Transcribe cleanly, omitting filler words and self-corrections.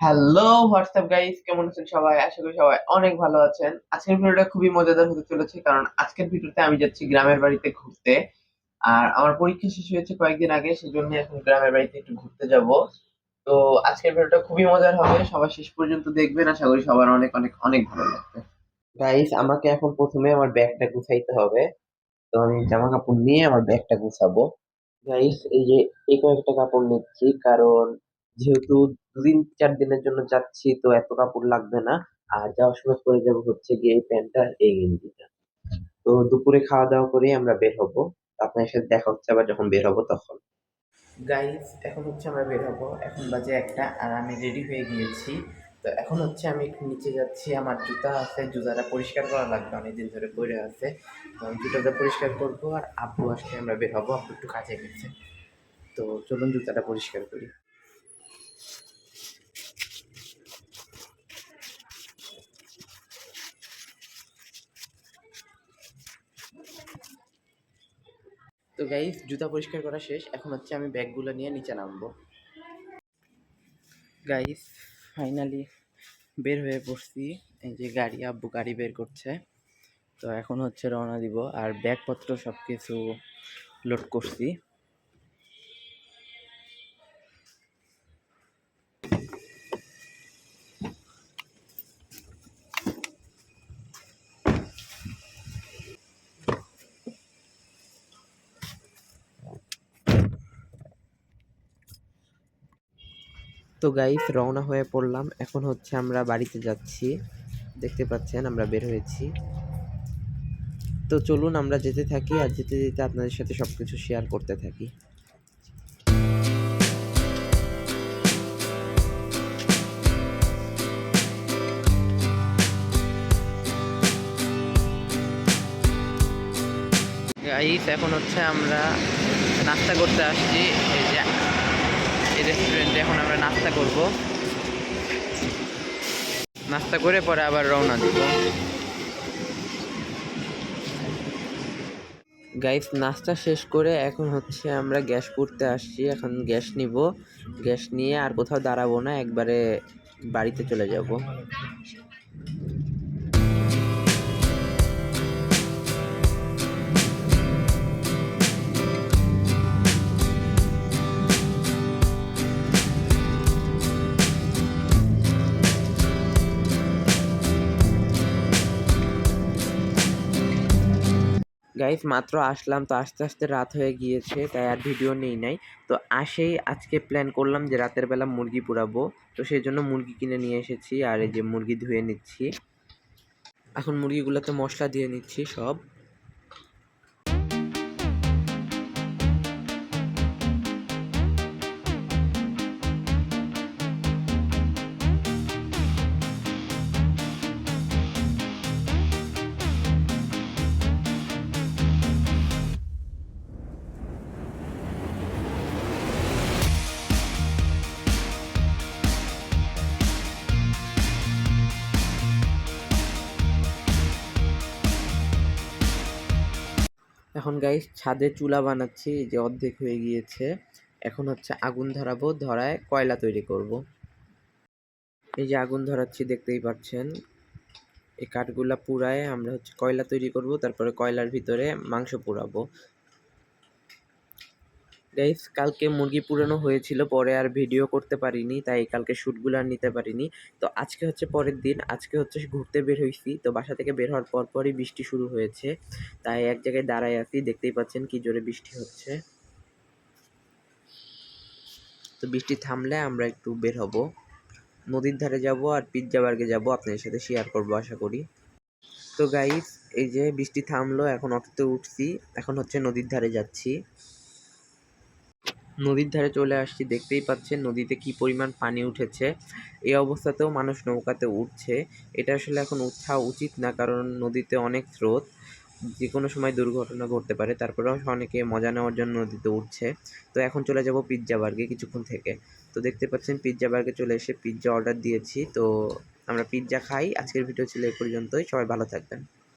Hello WhatsApp guys, কেমন আছেন সবাই? আশা করি সবাই অনেক ভালো আছেন। আজকের ভিডিওটা খুবই মজাদার হতে চলেছে, কারণ আজকের ভিডিওতে আমি যাচ্ছি গ্রামের বাড়িতে ঘুরতে। আর আমার পরীক্ষা শেষ হয়েছে কয়েকদিন আগে, সেজন্য এখন গ্রামের বাড়িতে একটু ঘুরতে যাব। তো আজকের ভিডিওটা খুবই মজার হবে, সবাই শেষ পর্যন্ত দেখবেন। আশা করি সবার অনেক অনেক অনেক ভালো লাগবে। গাইস, আমাকে এখন প্রথমে আমার ব্যাগটা গুছাইতে হবে। তো আমি জামা কাপড় নিয়ে আমার ব্যাগটা গুছাবো। গাইস, এই যে এই কয়েকটা কাপড় নিচ্ছি, কারণ যেহেতু 2-4 দিনের জন্য যাচ্ছি, তো এত কাপড় লাগবে না। আর যাওয়ার সময় পরে যাবো হচ্ছে গিয়ে এই প্যান্টটা আর এই গেঞ্জিটা। তো দুপুরে খাওয়া দাওয়া করে আমরা বের হবো। আপনার সাথে দেখা হচ্ছে আবার যখন বের হবো তখন। গাইস, এখন হচ্ছে আমরা বের হবো, এখন বাজে একটা, আর আমি রেডি হয়ে গিয়েছি। তো এখন হচ্ছে আমি একটু নিচে যাচ্ছি, আমার জুতা আছে, জুতাটা পরিষ্কার করা লাগবে, অনেকদিন ধরে পরে আছে। তো আমি জুতাটা পরিষ্কার করবো, আর আব্বু আসলে আমরা বের হবো, আব্বু একটু কাজে গেছে। তো চলুন জুতাটা পরিষ্কার করি। তো গাইস, জুতা পরিষ্কার করা শেষ, এখন হচ্ছে আমি ব্যাগগুলো নিয়ে নিচে নামবো। গাইস, ফাইনালি বের হয়ে পড়ছি। এই যে গাড়ি, আব্বু গাড়ি বের করছে। তো এখন হচ্ছে রওনা দিব, আর ব্যাগপত্র সব কিছু লোড করছি। তো গাইস, রওনা হয়ে পড়লাম, এখন হচ্ছে আমরা বাড়িতে যাচ্ছি। দেখতে পাচ্ছেন আমরা বের হয়েছি। তো চলুন আমরা যেতে থাকি, আর যেতে যেতে আপনাদের সাথে সবকিছু শেয়ার করতে থাকি। গাইস, এখন হচ্ছে আমরা নাস্তা করতে আসছি। এই যে এই রেস্টুরেন্টে এখন আমরা নাস্তা করব। নাস্তা করে পরে আবার রওনা দিব। গাইস, নাস্তা শেষ করে এখন হচ্ছে আমরা গ্যাস পুড়তে আসছি। এখন গ্যাস নিব, গ্যাস নিয়ে আর কোথাও দাঁড়াবো না, একবারে বাড়িতে চলে যাব। গাইস, মাত্র আসলাম, তো আস্তে আস্তে রাত হয়ে গিয়েছে, তাই আর ভিডিও নেই নাই। তো আসেই আজকে প্ল্যান করলাম যে রাতের বেলা মুরগি পোড়াবো। তো সেই জন্য মুরগি কিনে নিয়ে এসেছি, আর এই যে মুরগি ধুয়ে নিচ্ছি। এখন মুরগিগুলোতে মশলা দিয়ে নিচ্ছি সব। এখন গাইস, ছাদে চুলা বানাচ্ছি, এই যে অর্ধেক হয়ে গিয়েছে। এখন হচ্ছে আগুন ধরাবো, ধরায় কয়লা তৈরি করব। এই যে আগুন ধরাচ্ছি, দেখতেই পাচ্ছেন। এই কাঠগুলা পুড়ায় আমরা হচ্ছে কয়লা তৈরি করব, তারপরে কয়লার ভিতরে মাংস পোড়াবো। গাইস, কালকে মুরগি পুরানো হয়েছিল, পরে আর ভিডিও করতে পারিনি, তাই কালকে শ্যুটগুলো আর নিতে পারিনি। তো আজকে হচ্ছে পরের দিন, আজকে হচ্ছে ঘুরতে বের হয়েছি। তো বাসা থেকে বের হওয়ার পরই বৃষ্টি শুরু হয়েছে, তাই এক জায়গায় দাঁড়ায় আছি। দেখতেই পাচ্ছেন কি জোরে বৃষ্টি হচ্ছে। তো বৃষ্টি থামলে আমরা একটু বের হব, নদীর ধারে যাব আর পিৎজা বার্গে যাব, আপনাদের সাথে শেয়ার করবো আশা করি। তো গাইস, এই যে বৃষ্টি থামলো, এখন অটোতে উঠছি, এখন হচ্ছে নদীর ধারে যাচ্ছি। নদীর ধারে চলে আসছি, দেখতেই পাচ্ছেন নদীতে কি পরিমাণ পানি উঠেছে। এই অবস্থাতেও মানুষ নৌকাতে উঠছে। এটা আসলে এখন উঠা উচিত না, কারণ নদীতে অনেক স্রোত, যে কোনো সময় দুর্ঘটনা ঘটতে পারে। তারপরেও অনেকে মজা নেওয়ার জন্য নদীতে উঠছে। তো এখন চলে যাব পিৎজা বার্গে কিছুক্ষণ থেকে। তো দেখতে পাচ্ছেন পিৎজা বার্গে চলে এসে পিৎজা অর্ডার দিয়েছি। তো আমরা পিৎজা খাই। আজকের ভিডিও ছিল এই পর্যন্তই, সবাই ভালো থাকবেন।